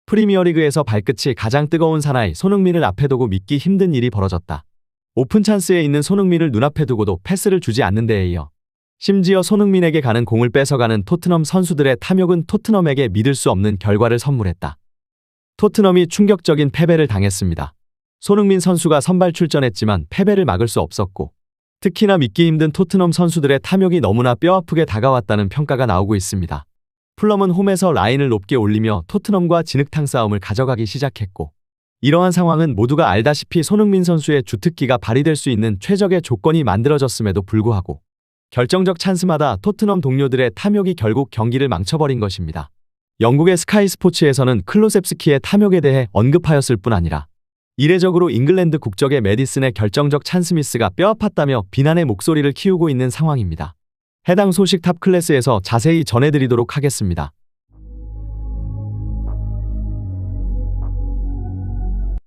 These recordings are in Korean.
프리미어리그에서 발끝이 가장 뜨거운 사나이 손흥민을 앞에 두고 믿기 힘든 일이 벌어졌다. 오픈 찬스에 있는 손흥민을 눈앞에 두고도 패스를 주지 않는 데에 이어 심지어 손흥민에게 가는 공을 뺏어가는 토트넘 선수들의 탐욕은 토트넘에게 믿을 수 없는 결과를 선물했다. 토트넘이 충격적인 패배를 당했습니다. 손흥민 선수가 선발 출전했지만 패배를 막을 수 없었고 특히나 믿기 힘든 토트넘 선수들의 탐욕이 너무나 뼈아프게 다가왔다는 평가가 나오고 있습니다. 풀럼은 홈에서 라인을 높게 올리며 토트넘과 진흙탕 싸움을 가져가기 시작했고 이러한 상황은 모두가 알다시피 손흥민 선수의 주특기가 발휘될 수 있는 최적의 조건이 만들어졌음에도 불구하고 결정적 찬스마다 토트넘 동료들의 탐욕이 결국 경기를 망쳐버린 것입니다. 영국의 스카이 스포츠에서는 클로셉스키의 탐욕에 대해 언급하였을 뿐 아니라 이례적으로 잉글랜드 국적의 메디슨의 결정적 찬스 미스가 뼈아팠다며 비난의 목소리를 키우고 있는 상황입니다. 해당 소식 탑클래스에서 자세히 전해드리도록 하겠습니다.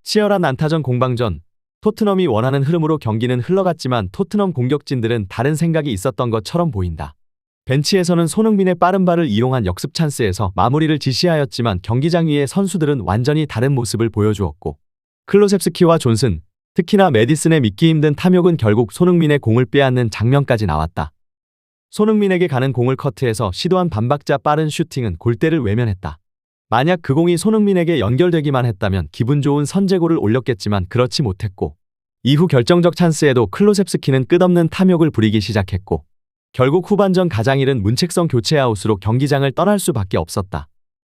치열한 안타전 공방전, 토트넘이 원하는 흐름으로 경기는 흘러갔지만 토트넘 공격진들은 다른 생각이 있었던 것처럼 보인다. 벤치에서는 손흥민의 빠른 발을 이용한 역습 찬스에서 마무리를 지시하였지만 경기장 위의 선수들은 완전히 다른 모습을 보여주었고 클로셉스키와 존슨, 특히나 메디슨의 믿기 힘든 탐욕은 결국 손흥민의 공을 빼앗는 장면까지 나왔다. 손흥민에게 가는 공을 커트해서 시도한 반박자 빠른 슈팅은 골대를 외면했다. 만약 그 공이 손흥민에게 연결되기만 했다면 기분 좋은 선제골을 올렸겠지만 그렇지 못했고 이후 결정적 찬스에도 클로셉스키는 끝없는 탐욕을 부리기 시작했고 결국 후반전 가장일은 문책성 교체 아웃으로 경기장을 떠날 수밖에 없었다.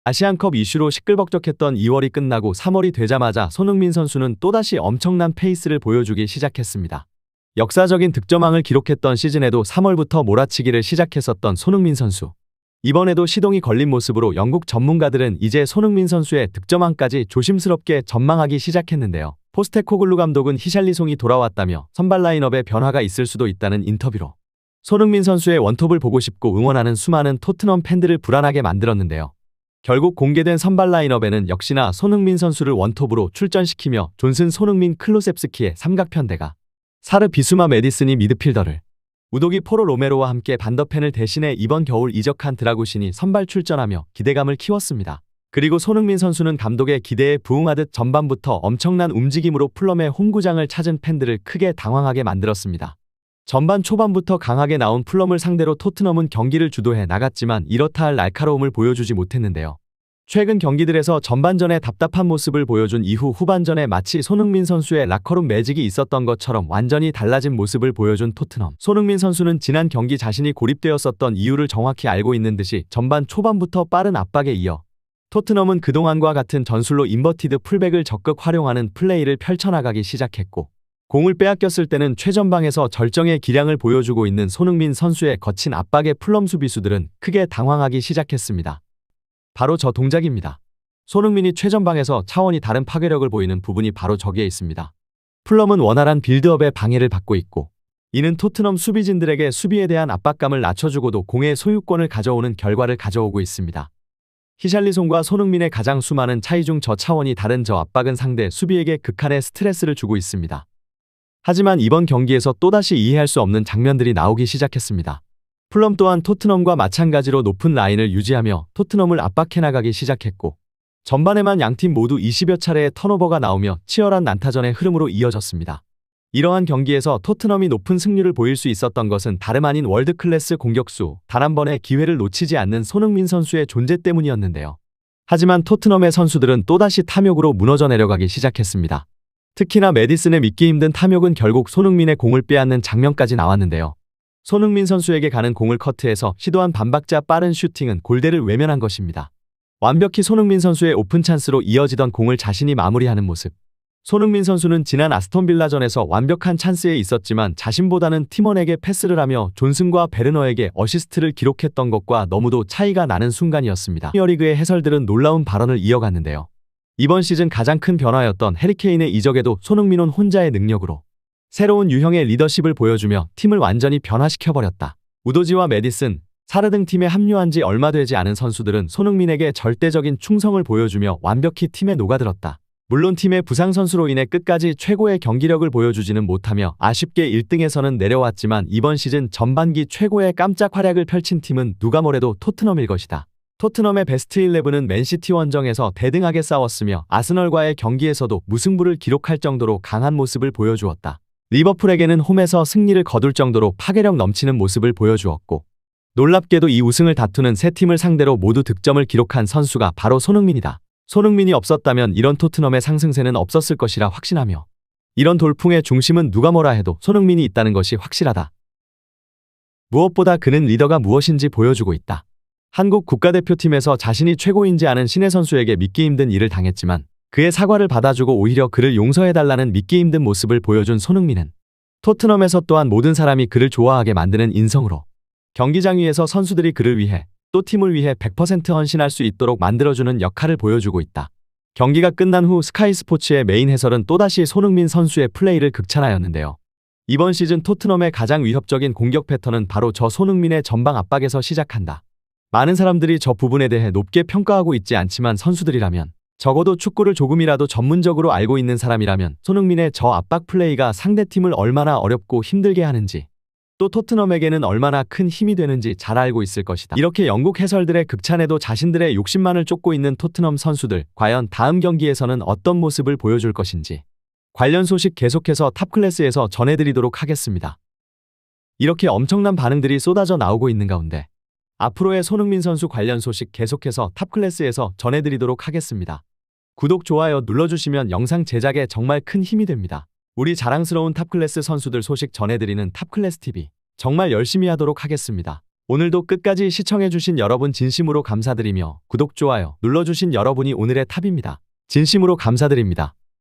아시안컵 이슈로 시끌벅적했던 2월이 끝나고 3월이 되자마자 손흥민 선수는 또다시 엄청난 페이스를 보여주기 시작했습니다. 역사적인 득점왕을 기록했던 시즌에도 3월부터 몰아치기를 시작했었던 손흥민 선수. 이번에도 시동이 걸린 모습으로 영국 전문가들은 이제 손흥민 선수의 득점왕까지 조심스럽게 전망하기 시작했는데요. 포스테코글루 감독은 히샬리송이 돌아왔다며 선발 라인업에 변화가 있을 수도 있다는 인터뷰로 손흥민 선수의 원톱을 보고 싶고 응원하는 수많은 토트넘 팬들을 불안하게 만들었는데요. 결국 공개된 선발 라인업에는 역시나 손흥민 선수를 원톱으로 출전시키며 존슨, 손흥민, 클로셉스키의 삼각편대가 사르, 비수마, 메디슨이 미드필더를 우도기, 포로, 로메로와 함께 반더펜을 대신해 이번 겨울 이적한 드라구신이 선발 출전하며 기대감을 키웠습니다. 그리고 손흥민 선수는 감독의 기대에 부응하듯 전반부터 엄청난 움직임으로 풀럼의 홈구장을 찾은 팬들을 크게 당황하게 만들었습니다. 전반 초반부터 강하게 나온 풀럼을 상대로 토트넘은 경기를 주도해 나갔지만 이렇다 할 날카로움을 보여주지 못했는데요. 최근 경기들에서 전반전에 답답한 모습을 보여준 이후 후반전에 마치 손흥민 선수의 라커룸 매직이 있었던 것처럼 완전히 달라진 모습을 보여준 토트넘. 손흥민 선수는 지난 경기 자신이 고립되었었던 이유를 정확히 알고 있는 듯이 전반 초반부터 빠른 압박에 이어 토트넘은 그동안과 같은 전술로 인버티드 풀백을 적극 활용하는 플레이를 펼쳐나가기 시작했고 공을 빼앗겼을 때는 최전방에서 절정의 기량을 보여주고 있는 손흥민 선수의 거친 압박에 풀럼 수비수들은 크게 당황하기 시작했습니다. 바로 저 동작입니다. 손흥민이 최전방에서 차원이 다른 파괴력을 보이는 부분이 바로 저기에 있습니다. 풀럼은 원활한 빌드업에 방해를 받고 있고 이는 토트넘 수비진들에게 수비에 대한 압박감을 낮춰주고도 공의 소유권을 가져오는 결과를 가져오고 있습니다. 히샬리송과 손흥민의 가장 수많은 차이 중 저 차원이 다른 저 압박은 상대 수비에게 극한의 스트레스를 주고 있습니다. 하지만 이번 경기에서 또다시 이해할 수 없는 장면들이 나오기 시작했습니다. 풀럼 또한 토트넘과 마찬가지로 높은 라인을 유지하며 토트넘을 압박해 나가기 시작했고 전반에만 양팀 모두 20여 차례의 턴오버가 나오며 치열한 난타전의 흐름으로 이어졌습니다. 이러한 경기에서 토트넘이 높은 승률을 보일 수 있었던 것은 다름 아닌 월드클래스 공격수, 단 한 번의 기회를 놓치지 않는 손흥민 선수의 존재 때문이었는데요. 하지만 토트넘의 선수들은 또다시 탐욕으로 무너져 내려가기 시작했습니다. 특히나 메디슨의 믿기 힘든 탐욕은 결국 손흥민의 공을 빼앗는 장면까지 나왔는데요. 손흥민 선수에게 가는 공을 커트해서 시도한 반박자 빠른 슈팅은 골대를 외면한 것입니다. 완벽히 손흥민 선수의 오픈 찬스로 이어지던 공을 자신이 마무리하는 모습. 손흥민 선수는 지난 아스톤빌라전에서 완벽한 찬스에 있었지만 자신보다는 팀원에게 패스를 하며 존슨과 베르너에게 어시스트를 기록했던 것과 너무도 차이가 나는 순간이었습니다. 프리미어리그의 해설들은 놀라운 발언을 이어갔는데요. 이번 시즌 가장 큰 변화였던 해리케인의 이적에도 손흥민은 혼자의 능력으로 새로운 유형의 리더십을 보여주며 팀을 완전히 변화시켜버렸다. 우도지와 메디슨, 사르 등 팀에 합류한 지 얼마 되지 않은 선수들은 손흥민에게 절대적인 충성을 보여주며 완벽히 팀에 녹아들었다. 물론 팀의 부상 선수로 인해 끝까지 최고의 경기력을 보여주지는 못하며 아쉽게 1등에서는 내려왔지만 이번 시즌 전반기 최고의 깜짝 활약을 펼친 팀은 누가 뭐래도 토트넘일 것이다. 토트넘의 베스트 11은 맨시티 원정에서 대등하게 싸웠으며 아스널과의 경기에서도 무승부를 기록할 정도로 강한 모습을 보여주었다. 리버풀에게는 홈에서 승리를 거둘 정도로 파괴력 넘치는 모습을 보여주었고 놀랍게도 이 우승을 다투는 세 팀을 상대로 모두 득점을 기록한 선수가 바로 손흥민이다. 손흥민이 없었다면 이런 토트넘의 상승세는 없었을 것이라 확신하며 이런 돌풍의 중심은 누가 뭐라 해도 손흥민이 있다는 것이 확실하다. 무엇보다 그는 리더가 무엇인지 보여주고 있다. 한국 국가대표팀에서 자신이 최고인지 아는 신의 선수에게 믿기 힘든 일을 당했지만 그의 사과를 받아주고 오히려 그를 용서해달라는 믿기 힘든 모습을 보여준 손흥민은 토트넘에서 또한 모든 사람이 그를 좋아하게 만드는 인성으로 경기장 위에서 선수들이 그를 위해 또 팀을 위해 100% 헌신할 수 있도록 만들어주는 역할을 보여주고 있다. 경기가 끝난 후 스카이 스포츠의 메인 해설은 또다시 손흥민 선수의 플레이를 극찬하였는데요. 이번 시즌 토트넘의 가장 위협적인 공격 패턴은 바로 저 손흥민의 전방 압박에서 시작한다. 많은 사람들이 저 부분에 대해 높게 평가하고 있지 않지만 선수들이라면 적어도 축구를 조금이라도 전문적으로 알고 있는 사람이라면 손흥민의 저 압박 플레이가 상대팀을 얼마나 어렵고 힘들게 하는지 또 토트넘에게는 얼마나 큰 힘이 되는지 잘 알고 있을 것이다. 이렇게 영국 해설들의 극찬에도 자신들의 욕심만을 쫓고 있는 토트넘 선수들, 과연 다음 경기에서는 어떤 모습을 보여줄 것인지 관련 소식 계속해서 탑클래스에서 전해드리도록 하겠습니다. 이렇게 엄청난 반응들이 쏟아져 나오고 있는 가운데 앞으로의 손흥민 선수 관련 소식 계속해서 탑클래스에서 전해드리도록 하겠습니다. 구독, 좋아요 눌러주시면 영상 제작에 정말 큰 힘이 됩니다. 우리 자랑스러운 탑클래스 선수들 소식 전해드리는 탑클래스TV 정말 열심히 하도록 하겠습니다. 오늘도 끝까지 시청해주신 여러분 진심으로 감사드리며 구독, 좋아요 눌러주신 여러분이 오늘의 탑입니다. 진심으로 감사드립니다.